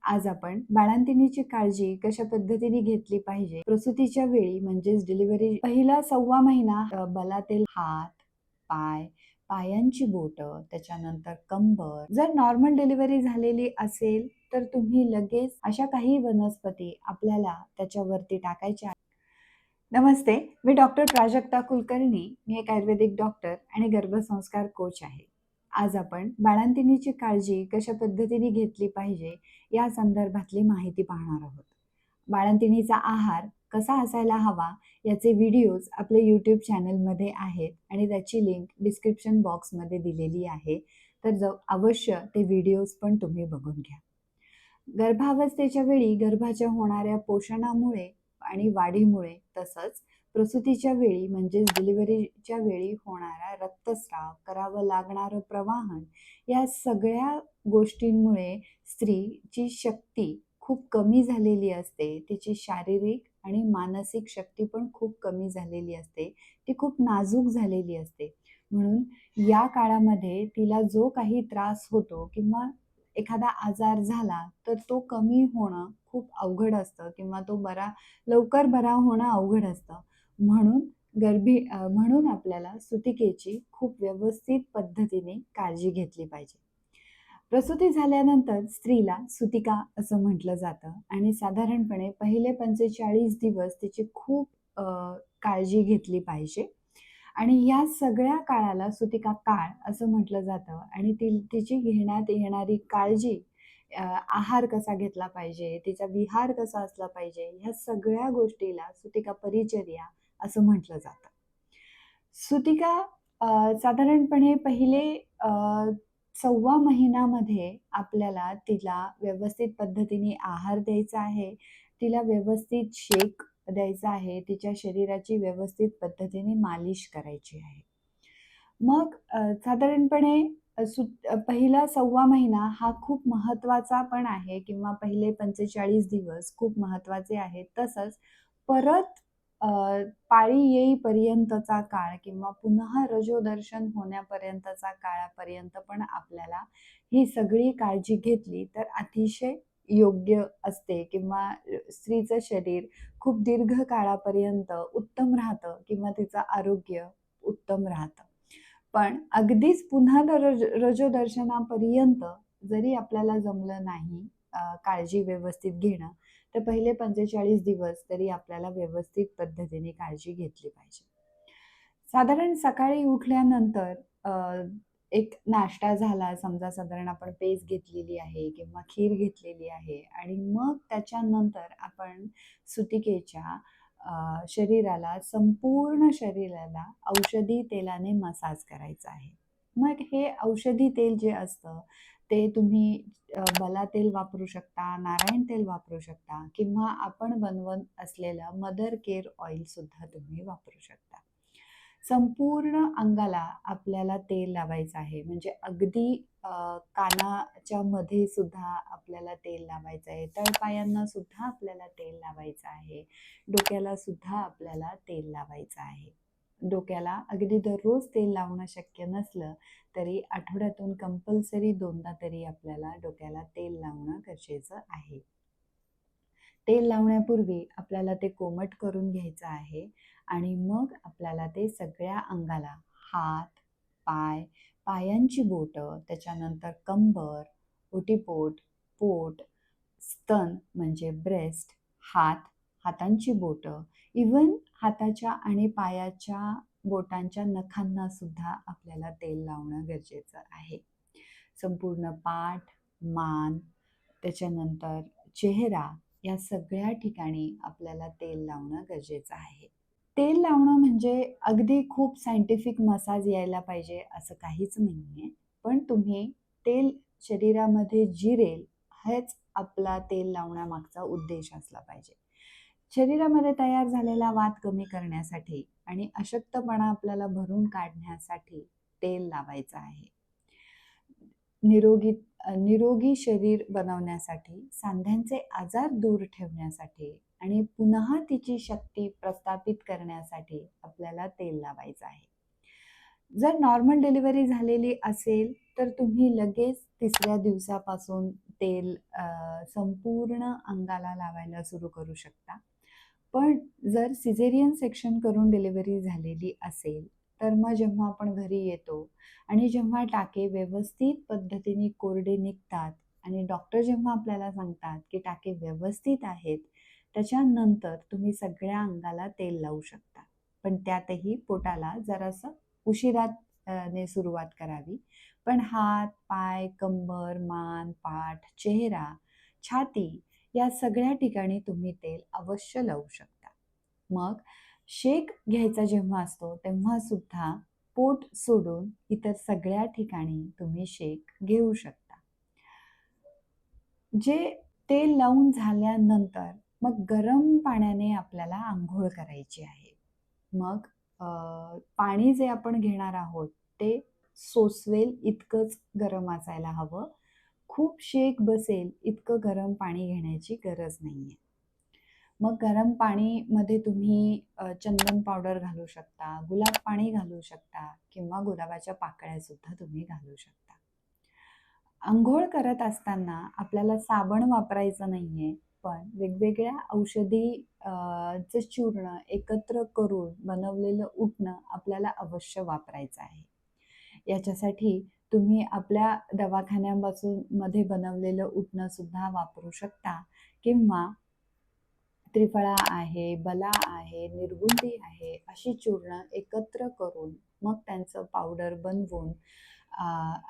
आज आपण बाळंतिणीची काळजी कशा पद्धतीने घेतली पाहिजे, प्रसूतीच्या वेळी म्हणजेच डिलिव्हरी पहिला 1.25 महिना बलातील हात, पाय, पायांची बोटं, त्याच्यानंतर कंबर. जर नॉर्मल डिलिव्हरी झालेली असेल तर तुम्ही लगेच अशा काही वनस्पती आपल्याला त्याच्यावरती टाकायच्या. नमस्ते, मी डॉक्टर प्राजक्ता कुलकर्णी. मी एक आयुर्वेदिक डॉक्टर आणि गर्भसंस्कार कोच आहे. आज आपण बाळंतिणीची काळजी कशा पद्धतीने घेतली पाहिजे या संदर्भातली माहिती पाहणार आहोत. बाळंतिणीचा आहार कसा असायला हवा याचे व्हिडिओज आपल्या यूट्यूब चॅनलमध्ये आहेत आणि त्याची लिंक डिस्क्रिप्शन बॉक्समध्ये दिलेली आहे. तर अवश्य ते व्हिडिओज पण तुम्ही बघून घ्या. गर्भावस्थेच्या वेळी गर्भाच्या होणाऱ्या पोषणामुळे आणि वाढीमुळे तसंच प्रसूतीच्या वेळी म्हणजेच डिलिव्हरीच्या वेळी होणारा रक्तस्राव, करावं लागणारं प्रवाहन, या सगळ्या गोष्टींमुळे स्त्रीची शक्ती खूप कमी झालेली असते. तिची शारीरिक आणि मानसिक शक्ती पण खूप कमी झालेली असते. ती खूप नाजूक झालेली असते. म्हणून या काळामध्ये तिला जो काही त्रास होतो किंवा एखादा आजार झाला तर तो कमी होणं खूप अवघड असतं किंवा तो लवकर बरा होणं अवघड असतं. म्हणून म्हणून आपल्याला सुतिकेची खूप व्यवस्थित पद्धतीने काळजी घेतली पाहिजे. प्रसूती झाल्यानंतर स्त्रीला सुतिका असं म्हटलं जातं आणि साधारणपणे पहिले 45 दिवस तिची खूप काळजी घेतली पाहिजे आणि या सगळ्या काळाला सुतिका काळ असं म्हटलं जातं आणि तिची घेण्यात येणारी काळजी, आहार कसा घेतला पाहिजे, तिचा विहार कसा असला पाहिजे, ह्या सगळ्या गोष्टीला सुतिका परिचर्या असं म्हटलं जातं. सुतिका साधारणपणे पहिले 1.25 महिन्यामध्ये आपल्याला तिला व्यवस्थित पद्धतीने आहार द्यायचा आहे, तिला व्यवस्थित शेक द्यायचा आहे, तिच्या शरीराची व्यवस्थित पद्धतीने मालिश करायची आहे. मग साधारणपणे पहिला 1.25 महिना हा खूप महत्त्वाचा पण आहे किंवा पहिले 45 दिवस खूप महत्त्वाचे आहेत. तसंच परत पाळी येईपर्यंतचा काळ किंवा पुन्हा रजोदर्शन होण्यापर्यंतचा काळापर्यंत पण आपल्याला ही सगळी काळजी घेतली तर अतिशय योग्य असते किंवा स्त्रीचं शरीर खूप दीर्घ काळापर्यंत उत्तम राहतं किंवा तिचं आरोग्य उत्तम राहतं. पण अगदीच पुन्हा रजोदर्शनापर्यंत जरी आपल्याला जमलं नाही काळजी व्यवस्थित घेणं, तर पहिले 45 दिवस तरी आपल्याला व्यवस्थित पद्धतीने काळजी घेतली पाहिजे. साधारण सकाळी उठल्यानंतर एक नाश्ता झाला, समजा साधारण आपण पेज घेतलेली आहे किंवा खीर घेतलेली आहे आणि मग त्याच्यानंतर आपण सुतिकेच्या संपूर्ण शरीराला औषधी तेलाने मसाज करायचा आहे. मग हे औषधी तेल जे असतं ते तुम्ही बला तेल वापरू शकता, नारायण तेल वापरू शकता किंवा आपण बनवत असलेलं मदर केअर ऑइल सुद्धा तुम्ही वापरू शकता. संपूर्ण अंगाला आपल्याला तेल लावायचं आहे, म्हणजे अगदी कानाच्या मध्ये सुद्धा आपल्याला तेल लावायचं आहे, तळपायांना सुद्धा आपल्याला तेल लावायचं आहे, डोक्याला सुद्धा आपल्याला तेल लावायचं आहे. डोक्याला अगदी दररोज तेल लावणं शक्य नसलं तरी आठवड्यातून कंपल्सरी 2दा तरी आपल्याला डोक्याला तेल लावणं गरजेचं आहे. तेल लावण्यापूर्वी आपल्याला ते कोमट करून घ्यायचं आहे आणि मग आपल्याला ते सगळ्या अंगाला हात, पाय, पायांची बोटं, त्याच्यानंतर कंबर, ओटीपोट, पोट, स्तन म्हणजे ब्रेस्ट, हातांची बोटं, इवन हाताच्या आणि पायाच्या बोटांच्या नखांना सुद्धा आपल्याला तेल लावणं गरजेचं आहे. संपूर्ण पाठ, मान, त्याच्यानंतर चेहरा, या सगळ्या ठिकाणी आपल्याला तेल लावणं गरजेचं आहे. तेल लावणं म्हणजे अगदी खूप सायंटिफिक मसाज यायला पाहिजे असं काहीच नाहीये. पण तुम्ही तेल शरीरामध्ये जिरेल हेच आपला तेल लावण्यामागचा उद्देश असला पाहिजे. शरीरामध्ये तयार झालेला वात कमी करण्यासाठी आणि अशक्तपणा आपल्याला भरून काढण्यासाठी तेल लावायचं आहे. निरोगी शरीर बनवण्यासाठी, सांध्यांचे आजार दूर ठेवण्यासाठी आणि पुन्हा तिची शक्ती प्रस्थापित करण्यासाठी आपल्याला तेल लावायचं आहे. जर नॉर्मल डिलिव्हरी झालेली असेल तर तुम्ही लगेच तिसऱ्या दिवसापासून तेल संपूर्ण अंगाला लावायला सुरू करू शकता. पण जर सिझेरियन सेक्शन करून डिलिव्हरी झालेली असेल, तर मग जेव्हा आपण घरी येतो आणि जेव्हा टाके व्यवस्थित पद्धतीने कोरडे निघतात आणि डॉक्टर जेव्हा आपल्याला सांगतात, की टाके व्यवस्थित आहेत, त्याच्यानंतर तुम्ही सगळ्या अंगाला तेल लावू शकता. पण त्यातही पोटाला जरासं ने सुरुवात करावी. पण हात, पाय, कंबर, मान, पाठ, चेहरा, छाती या सगळ्या ठिकाणी तुम्ही तेल अवश्य लावू शकता. मग शेक घ्यायचा जेव्हा असतो, तेव्हा सुद्धा पोट सोडून इतर सगळ्या ठिकाणी तुम्ही शेक घेऊ शकता. जे तेल लावून झाल्यानंतर मग गरम पाण्याने आपल्याला अंघोळ करायची आहे. मग पाणी जे आपण घेणार आहोत ते सोसवेल इतकंच गरम असायला हवं. खूप शेक बसेल इतकं गरम पाणी घेण्याची गरज नाहीये. मग गरम पाणीमध्ये तुम्ही चंदन पावडर घालू शकता, गुलाब पाणी घालू शकता किंवा गुलाबाच्या पाकळ्या सुद्धा तुम्ही घालू शकता. अंघोळ करत असताना आपल्याला साबण वापरायचं नाहीये, पण वेगवेगळ्या औषधी चे चूर्ण एकत्र करून बनवलेलं उटणं आपल्याला अवश्य वापरायचं आहे. याच्यासाठी तुम्ही आपल्या दवाखान्यापासून मध्ये बनवलेलं उटणं सुद्धा वापरू शकता किंवा त्रिफळा आहे, बला आहे, निर्गुंडी आहे, अशी चूर्ण एकत्र करून मग त्यांचं पावडर बनवून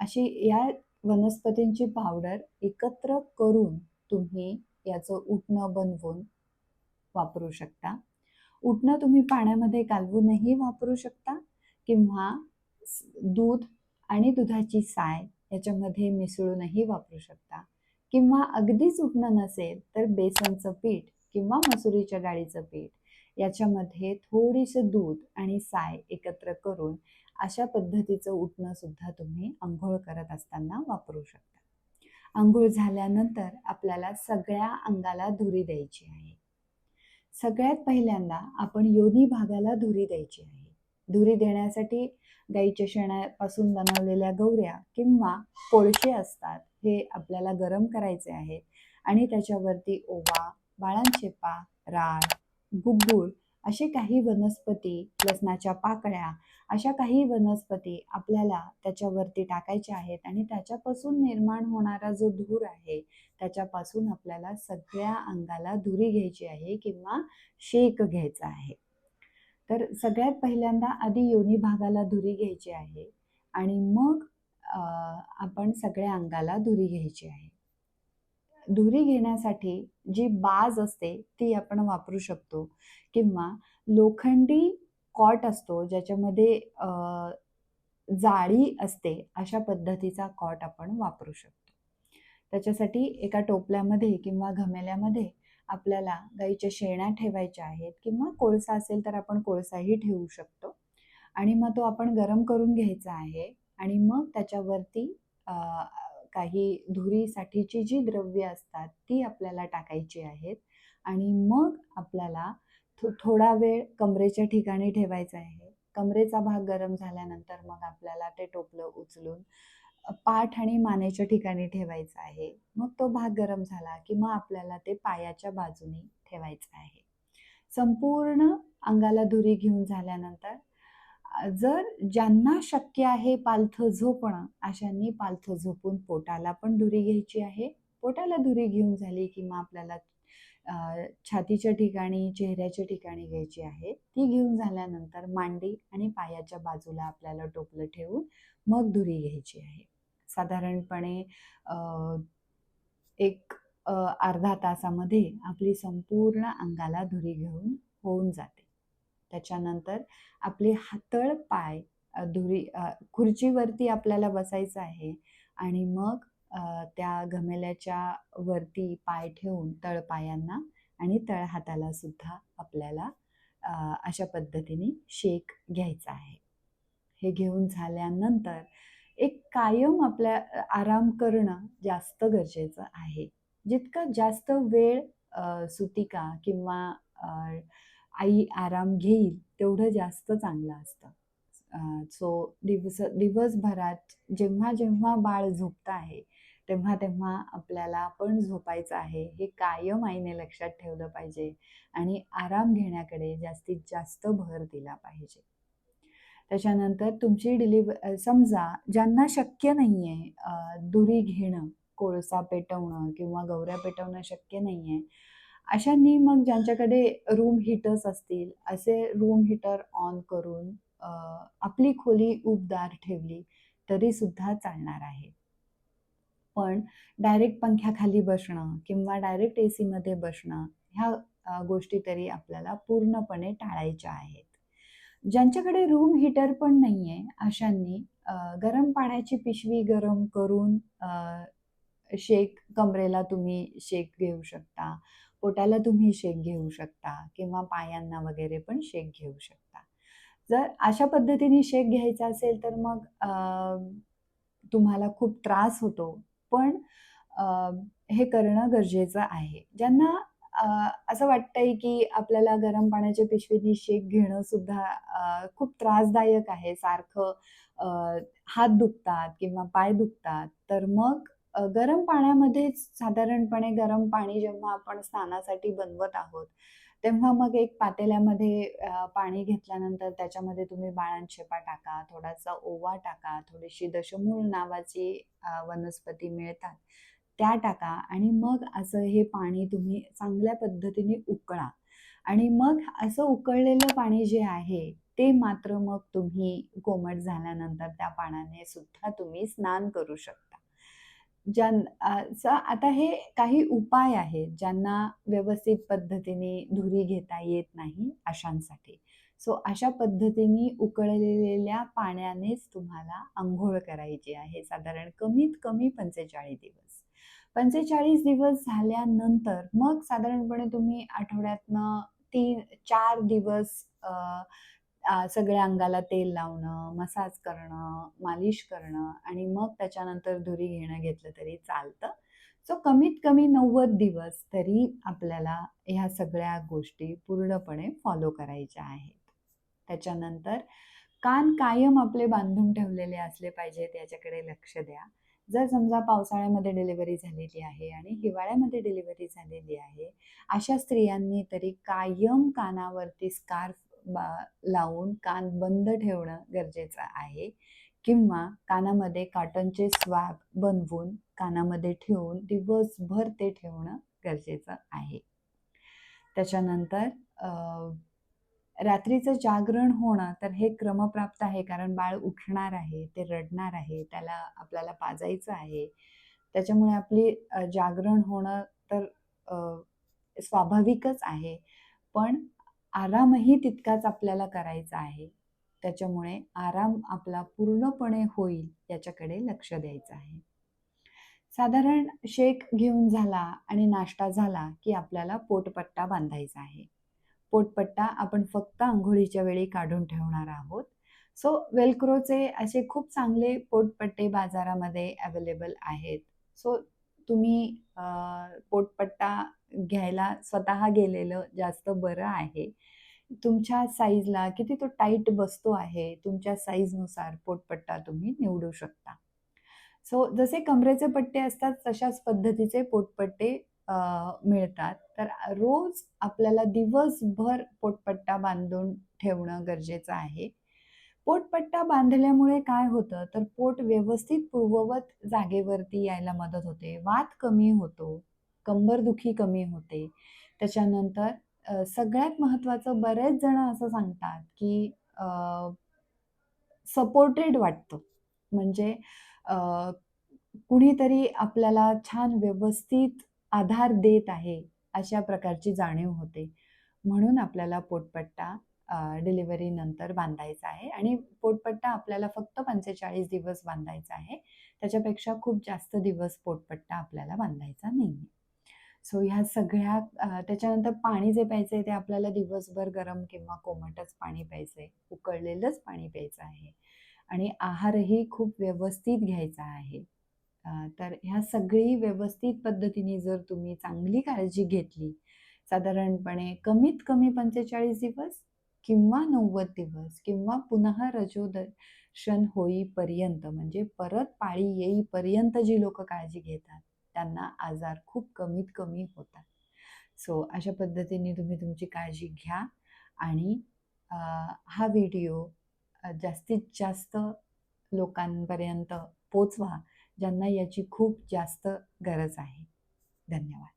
अशी या वनस्पतींची पावडर एकत्र करून तुम्ही याचं उटणं बनवून वापरू शकता. उटणं तुम्ही पाण्यामध्ये कालवूनही वापरू शकता किंवा दूध आणि दुधाची साय याच्यामध्ये मिसळूनही वापरू शकता किंवा अगदीच उटणं नसेल तर बेसनचं पीठ किंवा मसुरीच्या डाळीचं पीठ याच्यामध्ये थोडीसं दूध आणि साय एकत्र करून अशा पद्धतीचं उटणं सुद्धा तुम्ही अंघोळ करत असताना वापरू शकता. अंघोळ झाल्यानंतर आपल्याला सगळ्या अंगाला धुरी द्यायची आहे. सगळ्यात पहिल्यांदा आपण योनी भागाला धुरी द्यायची आहे. धुरी देण्यासाठी गाईच्या शेणापासून बनवलेल्या गौऱ्या किंवा कोळसे असतात, हे आपल्याला गरम करायचे आहेत आणि त्याच्यावरती ओवा, बाळांचेपा, राळ, गुग्गुळ असे काही वनस्पती, लसणाच्या पाकळ्या अशा काही वनस्पती आपल्याला त्याच्यावरती टाकायच्या आहेत आणि त्याच्यापासून निर्माण होणारा जो धूर आहे त्याच्यापासून आपल्याला सगळ्या अंगाला धुरी घ्यायची आहे किंवा शेक घ्यायचा आहे. तर सगळ्यात पहिल्यांदा आधी योनी भागाला धुरी घ्यायची आहे आणि मग आपण सगळ्या अंगाला धुरी घ्यायची आहे. धुरी घेण्यासाठी जी बाज असते ती आपण वापरू शकतो किंवा लोखंडी कॉट असतो ज्याच्यामध्ये जाळी असते, अशा पद्धतीचा कॉट आपण वापरू शकतो. त्याच्यासाठी एका टोपल्यामध्ये किंवा घमेल्यामध्ये आपल्याला गाईच्या शेण्या ठेवायच्या आहेत किंवा कोळसा असेल तर आपण कोळसाही ठेवू शकतो आणि मग तो आपण गरम करून घ्यायचा आहे आणि मग त्याच्यावरती काही धुरीसाठीची जी द्रव्य असतात ती आपल्याला टाकायची आहेत आणि मग आपल्याला थोडा वेळ कमरेच्या ठिकाणी ठेवायचा आहे. कमरेचा भाग गरम झाल्यानंतर मग आपल्याला ते टोपलं उचलून पाठ आणि मानेच्या ठिकाणी ठेवायचं आहे. मग तो भाग गरम झाला की मग आपल्याला ते पायाच्या बाजूने ठेवायचं आहे. संपूर्ण अंगाला धुरी घेऊन झाल्यानंतर जर ज्यांना शक्य आहे पालथं झोपणं, अशांनी पालथं झोपून पोटाला पण धुरी घ्यायची आहे. पोटाला धुरी घेऊन झाली की मग आपल्याला छातीच्या ठिकाणी, चेहऱ्याच्या ठिकाणी घ्यायची आहे. ती घेऊन झाल्यानंतर मांडी आणि पायाच्या बाजूला आपल्याला टोपलं ठेवून मग धुरी घ्यायची आहे. साधारणपणे एक अर्धा तासामध्ये आपली संपूर्ण अंगाला धुरी घेऊन होऊन जाते. त्याच्यानंतर आपले तळ पाय खुर्चीवरती आपल्याला बसायचं आहे आणि मग त्या घमेल्याच्या वरती पाय ठेवून तळपायांना आणि तळहाताला सुद्धा आपल्याला अशा पद्धतीने शेक घ्यायचा आहे. हे घेऊन झाल्यानंतर एक कायम आपल्या आराम करणं जास्त गरजेचं आहे. जितका जास्त वेळ सुतिका किंवा आई आराम घेईल तेवढं जास्त चांगलं असतं. सो दिवसभरात जेव्हा जेव्हा बाळ झोपतं आहे, तेव्हा तेव्हा आपल्याला पण झोपायचं आहे, हे कायम आईने लक्षात ठेवलं पाहिजे आणि आराम घेण्याकडे जास्तीत जास्त भर दिला पाहिजे. त्याच्यानंतर तुमची समजा ज्यांना शक्य नाहीये दुरी घेणं, कोळसा पेटवणं किंवा गौऱ्या पेटवणं शक्य नाहीये, अशांनी मग ज्यांच्याकडे रूम हीटर्स असतील, असे रूम हीटर ऑन करून अ, आपली खोली उबदार ठेवली तरी सुद्धा चालणार आहे. पण डायरेक्ट पंख्याखाली बसणं किंवा डायरेक्ट एसीमध्ये बसणं ह्या गोष्टी तरी आपल्याला पूर्णपणे टाळायच्या आहेत. ज्यांच्याकडे रूम हीटर पण नाहीये अशांनी गरम पाण्याची पिशवी गरम करून शेक कमरेला तुम्ही शेक घेऊ शकता, पोटाला तुम्ही शेक घेऊ शकता किंवा पायांना वगैरे पण शेक घेऊ शकता. जर अशा पद्धतीने शेक घ्यायचा असेल तर मग तुम्हाला खूप त्रास होतो. पण अ, हे करणं गरजेचं आहे. ज्यांना अ, असं वाटतंय की आपल्याला गरम पाण्याच्या पिशवीनी शेक घेणं सुद्धा खूप त्रासदायक आहे. सारखं अ, हात दुखतात किंवा पाय दुखतात, तर मग गरम पाण्यामध्येच साधारणपणे गरम पाणी जेव्हा आपण स्नानासाठी बनवत आहोत, तेव्हा मग एक पातेल्यामध्ये पाणी घेतल्यानंतर त्याच्यामध्ये तुम्ही बाळंतशेपा टाका, थोडासा ओवा टाका, थोडीशी दशमूळ नावाची वनस्पती मिळतात, त्या टाका आणि मग असं हे पाणी तुम्ही चांगल्या पद्धतीने उकळा आणि मग असं उकळलेलं पाणी जे आहे, ते मात्र मग तुम्ही कोमट झाल्यानंतर त्या पाण्याने सुद्धा तुम्ही स्नान करू शकता. आता हे काही उपाय आहेत, ज्यांना व्यवस्थित पद्धतीने धुरी घेता येत नाही अशांसाठी. सो अशा पद्धतीने उकळलेल्या पाण्यानेच तुम्हाला अंघोळ करायची आहे, साधारण कमीत कमी 45 दिवस. 45 दिवस झाल्यानंतर मग साधारणपणे तुम्ही आठवड्यातनं 3-4 दिवस सगळ्या अंगाला तेल लावणं, मसाज करणं, मालिश करणं आणि मग त्याच्यानंतर धुरी घेतलं तरी चालतं. सो कमीत कमी 90 दिवस तरी आपल्याला ह्या सगळ्या गोष्टी पूर्णपणे फॉलो करायच्या आहेत. त्याच्यानंतर कान कायम आपले बांधून ठेवलेले असले पाहिजेत याच्याकडे लक्ष द्या. जर समजा पावसाळ्यामध्ये डिलिव्हरी झालेली आहे आणि हिवाळ्यामध्ये डिलिव्हरी झालेली आहे, अशा स्त्रियांनी तरी कायम कानावरती स्कार्फ लावून कान बंद ठेवणं गरजेचं आहे किंवा कानामध्ये कॉटनचे स्वॅब बनवून कानामध्ये ठेवून दिवसभर ते ठेवणं गरजेचं आहे. त्याच्यानंतर रात्रीचं जागरण होणं तर हे क्रमप्राप्त आहे, कारण बाळ उठणार आहे, ते रडणार आहे, त्याला आपल्याला पाजायचं आहे. त्याच्यामुळे आपली जागरण होणं तर स्वाभाविकच आहे. पण आरामही तितकाच आपल्याला करायचा आहे. त्याच्यामुळे आराम आपला पूर्णपणे होईल याच्याकडे लक्ष द्यायचं आहे. साधारण शेक घेऊन झाला आणि नाश्ता झाला, की आपल्याला पोटपट्टा बांधायचा आहे. पोटपट्टा आपण फक्त अंघोळीच्या वेळी काढून ठेवणार आहोत. सो वेल्क्रोचे असे खूप चांगले पोटपट्टे बाजारामध्ये अवेलेबल आहेत. सो तुम्ही पोटपट्टा घ्यायला स्वतः गेलेलं जास्त बरं आहे. तुमच्या साईजला किती तो टाईट बसतो आहे, तुमच्या साईजनुसार पोटपट्टा तुम्ही निवडू शकता. सो जसे कमरेचे पट्टे असतात तशाच पद्धतीचे पोटपट्टे मिळतात. तर रोज आपल्याला दिवसभर पोटपट्टा बांधून ठेवणं गरजेचं आहे. पोटपट्टा बांधल्यामुळे काय होतं, तर पोट व्यवस्थित पूर्ववत जागेवरती यायला मदत होते. वात कमी होतो, कंबरदुखी कमी होते. त्याच्यानंतर सगळ्यात महत्त्वाचं, बरेच जण असं सांगतात, की सपोर्टेड वाटतं. म्हणजे अ, कुणीतरी आपल्याला छान व्यवस्थित आधार देत आहे, अशा प्रकारची जाणीव होते. म्हणून आपल्याला पोटपट्टा डिलिव्हरीनंतर बांधायचा आहे आणि पोटपट्टा आपल्याला फक्त 45 दिवस बांधायचा आहे. त्याच्यापेक्षा खूप जास्त दिवस पोटपट्टा आपल्याला बांधायचा नाहीये. सो ह्या सगळ्या त्याच्यानंतर पाणी जे प्यायचंय ते आपल्याला दिवसभर गरम किंवा कोमटच पाणी प्यायचंय. उकळलेलंच पाणी प्यायचं आहे आणि आहारही खूप व्यवस्थित घ्यायचा आहे. तर ह्या सगळी व्यवस्थित पद्धतीने जर तुम्ही चांगली काळजी घेतली, साधारणपणे कमीत कमी 45 दिवस किंवा 90 दिवस किंवा पुन्हा रजोदर्शन होईपर्यंत म्हणजे परत पाळी येईपर्यंत जी लोकं काळजी घेतात, त्यांना आजार खूप कमीत कमी होतात. सो अशा पद्धतीने तुम्ही तुमची काळजी घ्या आणि अ, हा व्हिडिओ जास्तीत जास्त लोकांपर्यंत पोहोचवा, ज्यांना याची खूप जास्त गरज आहे. धन्यवाद.